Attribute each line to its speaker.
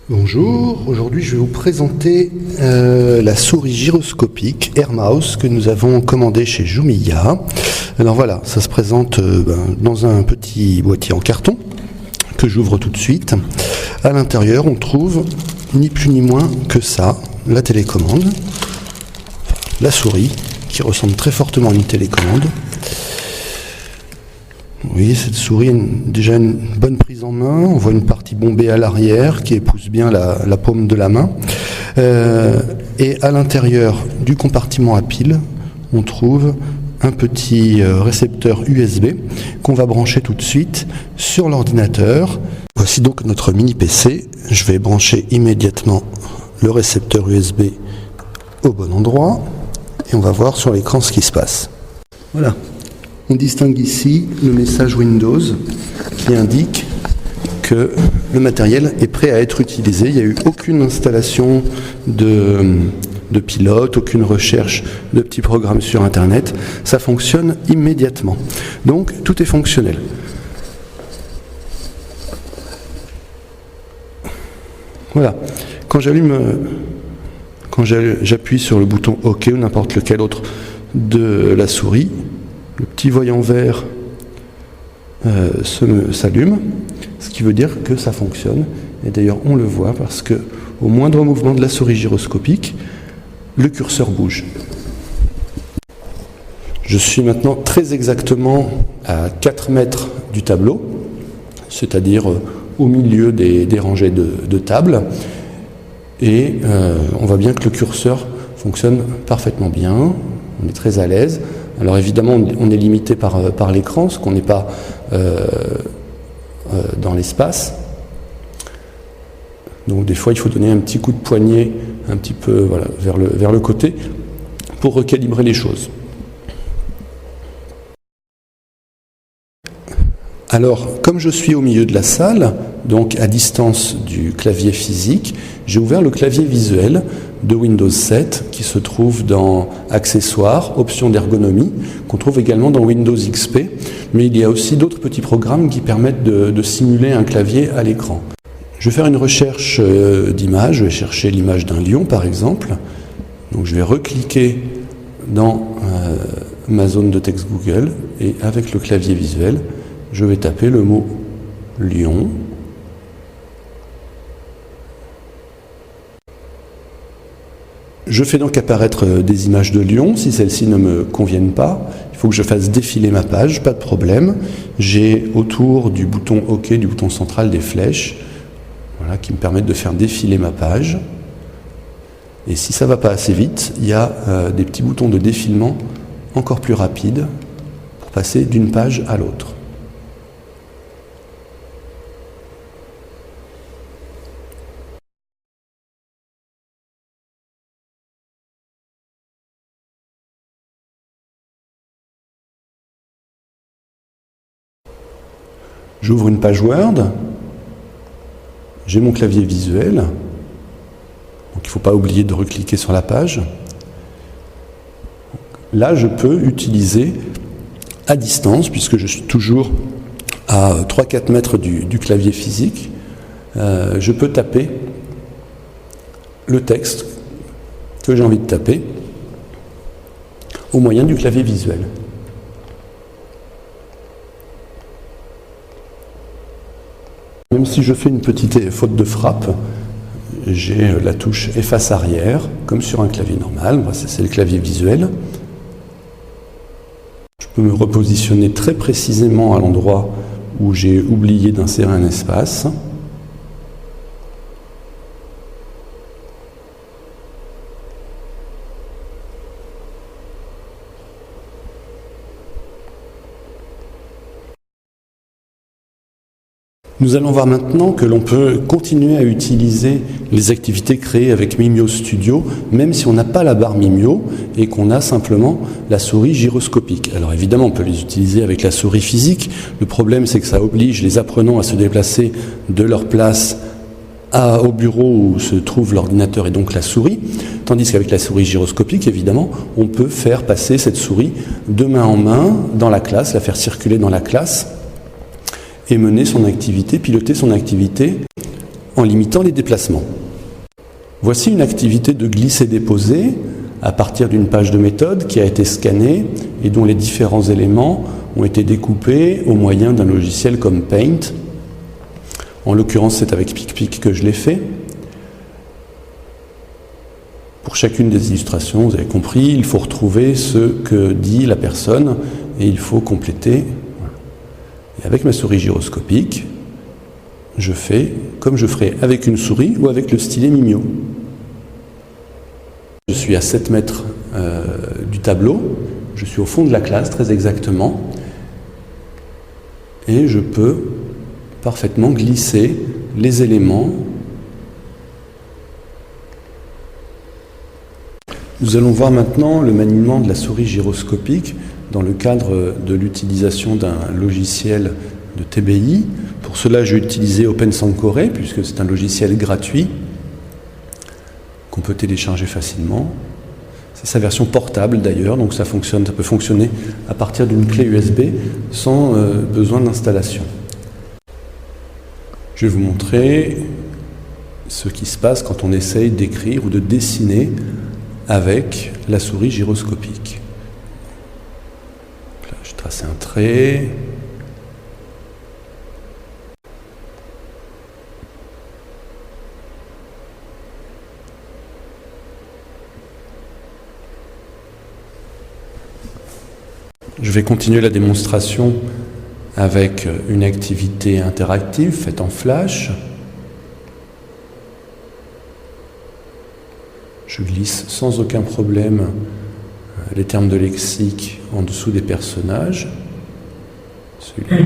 Speaker 1: Bonjour, aujourd'hui je vais vous présenter la souris gyroscopique AirMouse que nous avons commandée chez Jumia. Alors voilà, ça se présente dans un petit boîtier en carton que j'ouvre tout de suite. À l'intérieur on trouve ni plus ni moins que ça, la télécommande, la souris qui ressemble très fortement à une télécommande. Oui, cette souris a déjà une bonne prise en main. On voit une partie bombée à l'arrière qui épouse bien la paume de la main. Et à l'intérieur du compartiment à pile, on trouve un petit récepteur USB qu'on va brancher tout de suite sur l'ordinateur. Voici donc notre mini PC. Je vais brancher immédiatement le récepteur USB au bon endroit et on va voir sur l'écran ce qui se passe. Voilà. On distingue ici le message Windows qui indique que le matériel est prêt à être utilisé. Il n'y a eu aucune installation de pilote, aucune recherche de petits programmes sur Internet. Ça fonctionne immédiatement. Donc tout est fonctionnel. Voilà. Quand j'appuie sur le bouton OK ou n'importe lequel autre de la souris, le petit voyant vert s'allume, ce qui veut dire que ça fonctionne. Et d'ailleurs, on le voit parce que au moindre mouvement de la souris gyroscopique, le curseur bouge. Je suis maintenant très exactement à 4 mètres du tableau, c'est-à-dire au milieu des rangées de tables. Et on voit bien que le curseur fonctionne parfaitement bien, on est très à l'aise. Alors évidemment, on est limité par l'écran, parce qu'on n'est pas dans l'espace. Donc des fois, il faut donner un petit coup de poignet, un petit peu vers le côté, pour recalibrer les choses. Alors, comme je suis au milieu de la salle, donc à distance du clavier physique, j'ai ouvert le clavier visuel de Windows 7 qui se trouve dans Accessoires, Options d'ergonomie, qu'on trouve également dans Windows XP, mais il y a aussi d'autres petits programmes qui permettent de simuler un clavier à l'écran. Je vais faire une recherche d'image, je vais chercher l'image d'un lion par exemple, donc je vais recliquer dans ma zone de texte Google et avec le clavier visuel, je vais taper le mot lion. Je fais donc apparaître des images de lion. Si celles-ci ne me conviennent pas, il faut que je fasse défiler ma page, pas de problème. J'ai autour du bouton OK, du bouton central, des flèches qui me permettent de faire défiler ma page. Et si ça ne va pas assez vite, il y a des petits boutons de défilement encore plus rapides pour passer d'une page à l'autre. J'ouvre une page Word, j'ai mon clavier visuel, donc il ne faut pas oublier de recliquer sur la page. Là, je peux utiliser à distance, puisque je suis toujours à 3-4 mètres du clavier physique, je peux taper le texte que j'ai envie de taper au moyen du clavier visuel. Même si je fais une petite faute de frappe, j'ai la touche efface arrière, comme sur un clavier normal, c'est le clavier visuel. Je peux me repositionner très précisément à l'endroit où j'ai oublié d'insérer un espace. Nous allons voir maintenant que l'on peut continuer à utiliser les activités créées avec Mimio Studio, même si on n'a pas la barre Mimio et qu'on a simplement la souris gyroscopique. Alors évidemment, on peut les utiliser avec la souris physique. Le problème, c'est que ça oblige les apprenants à se déplacer de leur place au bureau où se trouve l'ordinateur et donc la souris, tandis qu'avec la souris gyroscopique, évidemment, on peut faire passer cette souris de main en main dans la classe, la faire circuler dans la classe, et mener son activité, piloter son activité en limitant les déplacements. Voici une activité de glisser-déposer à partir d'une page de méthode qui a été scannée et dont les différents éléments ont été découpés au moyen d'un logiciel comme Paint. En l'occurrence, c'est avec PicPic que je l'ai fait. Pour chacune des illustrations, vous avez compris, il faut retrouver ce que dit la personne et il faut compléter. Et avec ma souris gyroscopique, je fais comme je ferais avec une souris ou avec le stylet Mimio. Je suis à 7 mètres du tableau, je suis au fond de la classe très exactement, et je peux parfaitement glisser les éléments. Nous allons voir maintenant le maniement de la souris gyroscopique dans le cadre de l'utilisation d'un logiciel de TBI. Pour cela, j'ai utilisé OpenSancore, puisque c'est un logiciel gratuit qu'on peut télécharger facilement. C'est sa version portable d'ailleurs, donc ça peut fonctionner à partir d'une clé USB sans besoin d'installation. Je vais vous montrer ce qui se passe quand on essaye d'écrire ou de dessiner avec la souris gyroscopique. Là, je trace un trait. Je vais continuer la démonstration avec une activité interactive faite en Flash. Je glisse sans aucun problème les termes de lexique en dessous des personnages. Celui-là.